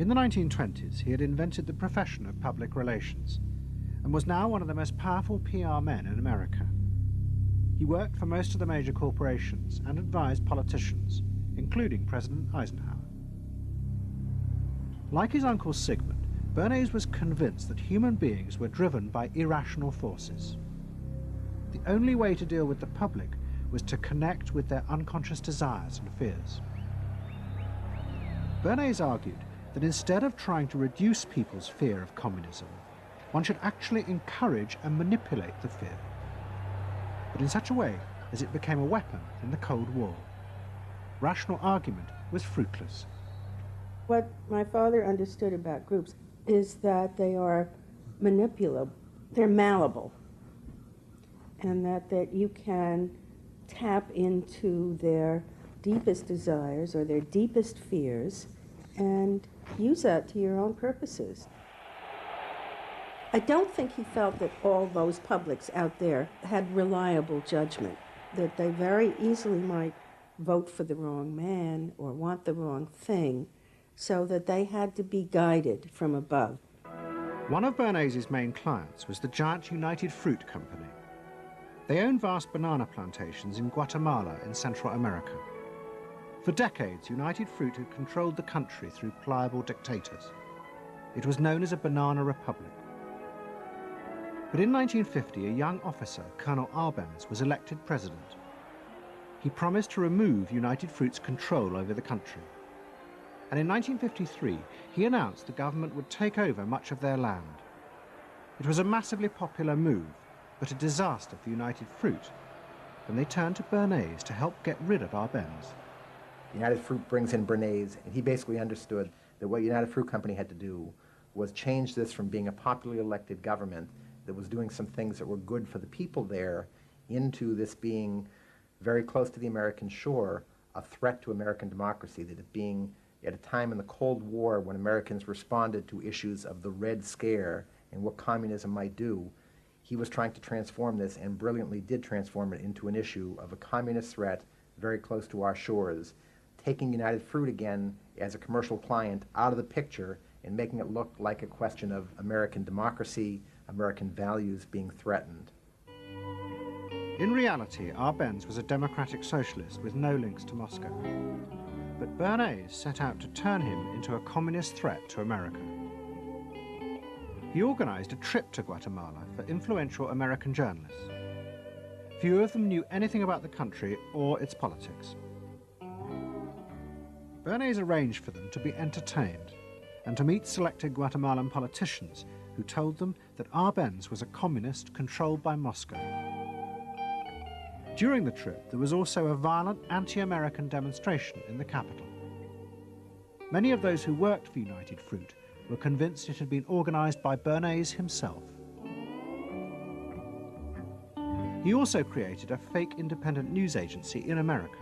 In the 1920s, he had invented the profession of public relations and was now one of the most powerful PR men in America. He worked for most of the major corporations and advised politicians, including President Eisenhower. Like his uncle Sigmund, Bernays was convinced that human beings were driven by irrational forces. The only way to deal with the public was to connect with their unconscious desires and fears. Bernays argued that instead of trying to reduce people's fear of communism, one should actually encourage and manipulate the fear, but in such a way as it became a weapon in the Cold War. Rational argument was fruitless. What my father understood about groups is that they are manipulable, they're malleable, and that you can tap into their deepest desires or their deepest fears and use that to your own purposes. I don't think he felt that all those publics out there had reliable judgment, that they very easily might vote for the wrong man or want the wrong thing, so that they had to be guided from above. One of Bernays' main clients was the giant United Fruit Company. They owned vast banana plantations in Guatemala in Central America. For decades, United Fruit had controlled the country through pliable dictators. It was known as a banana republic. But in 1950, a young officer, Colonel Arbenz, was elected president. He promised to remove United Fruit's control over the country. And in 1953, he announced the government would take over much of their land. It was a massively popular move, but a disaster for United Fruit, and they turned to Bernays to help get rid of Arbenz. United Fruit brings in Bernays, and he basically understood that what United Fruit Company had to do was change this from being a popularly elected government that was doing some things that were good for the people there into this being very close to the American shore, a threat to American democracy, that it being at a time in the Cold War when Americans responded to issues of the Red Scare and what communism might do, he was trying to transform this and brilliantly did transform it into an issue of a communist threat very close to our shores, taking United Fruit again as a commercial client out of the picture and making it look like a question of American democracy, American values being threatened. In reality, Arbenz was a democratic socialist with no links to Moscow. But Bernays set out to turn him into a communist threat to America. He organized a trip to Guatemala for influential American journalists. Few of them knew anything about the country or its politics. Bernays arranged for them to be entertained and to meet selected Guatemalan politicians who told them that Arbenz was a communist controlled by Moscow. During the trip, there was also a violent anti-American demonstration in the capital. Many of those who worked for United Fruit were convinced it had been organized by Bernays himself. He also created a fake independent news agency in America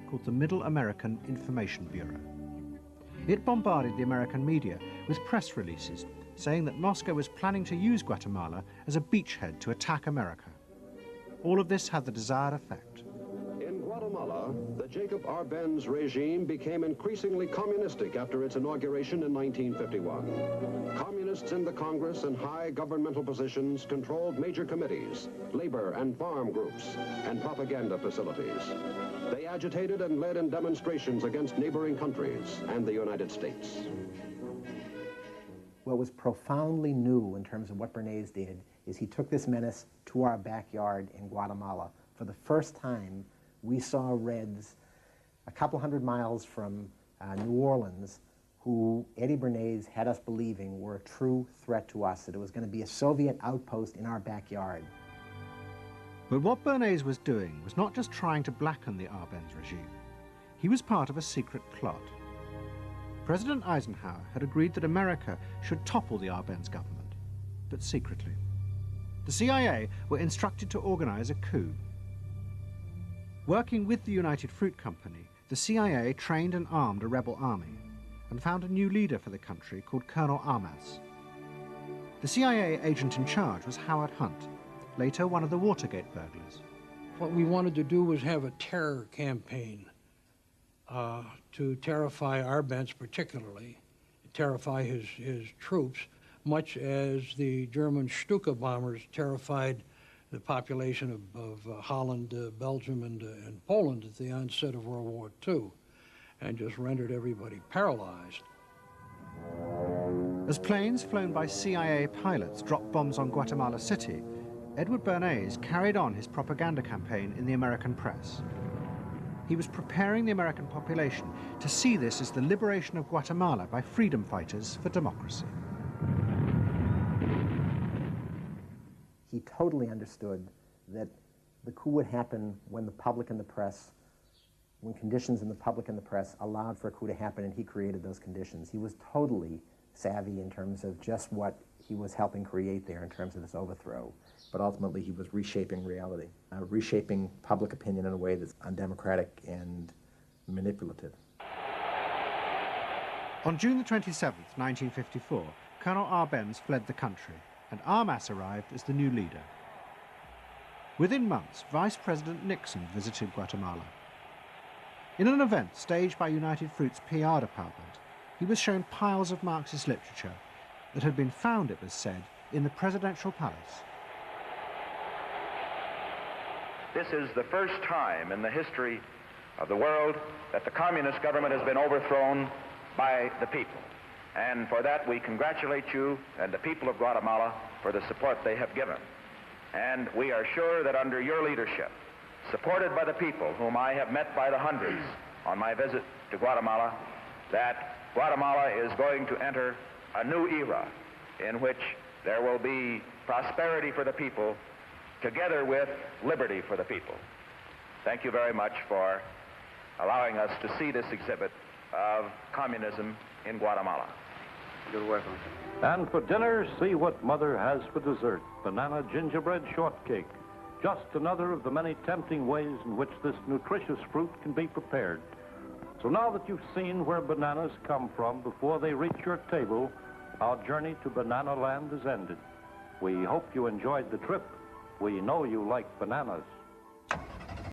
called the Middle American Information Bureau. It bombarded the American media with press releases saying that Moscow was planning to use Guatemala as a beachhead to attack America. All of this had the desired effect. In Guatemala, the Jacob Arbenz regime became increasingly communistic after its inauguration in 1951. Communists in the Congress and high governmental positions controlled major committees, labor and farm groups, and propaganda facilities. They agitated and led in demonstrations against neighboring countries and the United States. What was profoundly new in terms of what Bernays did is he took this menace to our backyard in Guatemala. For the first time, we saw Reds a couple hundred miles from New Orleans, who Eddie Bernays had us believing were a true threat to us, that it was going to be a Soviet outpost in our backyard. But what Bernays was doing was not just trying to blacken the Arbenz regime. He was part of a secret plot. President Eisenhower had agreed that America should topple the Arbenz government, but secretly. The CIA were instructed to organize a coup. Working with the United Fruit Company, the CIA trained and armed a rebel army and found a new leader for the country called Colonel Arbenz. The CIA agent in charge was Howard Hunt, later one of the Watergate burglars. What we wanted to do was have a terror campaign to terrify Arbenz particularly, terrify his troops, much as the German Stuka bombers terrified the population of Holland, Belgium, and Poland at the onset of World War II, and just rendered everybody paralyzed. As planes flown by CIA pilots dropped bombs on Guatemala City, Edward Bernays carried on his propaganda campaign in the American press. He was preparing the American population to see this as the liberation of Guatemala by freedom fighters for democracy. He totally understood that the coup would happen when the public and the press, when conditions in the public and the press allowed for a coup to happen, and he created those conditions. He was totally savvy in terms of just what he was helping create there in terms of this overthrow. But ultimately he was reshaping reality, reshaping public opinion in a way that's undemocratic and manipulative. On June the 27th, 1954, Colonel Arbenz fled the country, and Armas arrived as the new leader. Within months, Vice President Nixon visited Guatemala. In an event staged by United Fruit's PR department, he was shown piles of Marxist literature that had been found, it was said, in the presidential palace. This is the first time in the history of the world that the communist government has been overthrown by the people. And for that we congratulate you and the people of Guatemala for the support they have given. And we are sure that under your leadership, supported by the people whom I have met by the hundreds on my visit to Guatemala, that Guatemala is going to enter a new era in which there will be prosperity for the people together with liberty for the people. Thank you very much for allowing us to see this exhibit of communism in Guatemala. You're welcome. And for dinner, see what Mother has for dessert. Banana gingerbread shortcake. Just another of the many tempting ways in which this nutritious fruit can be prepared. So now that you've seen where bananas come from before they reach your table, our journey to Banana Land is ended. We hope you enjoyed the trip. We know you like bananas.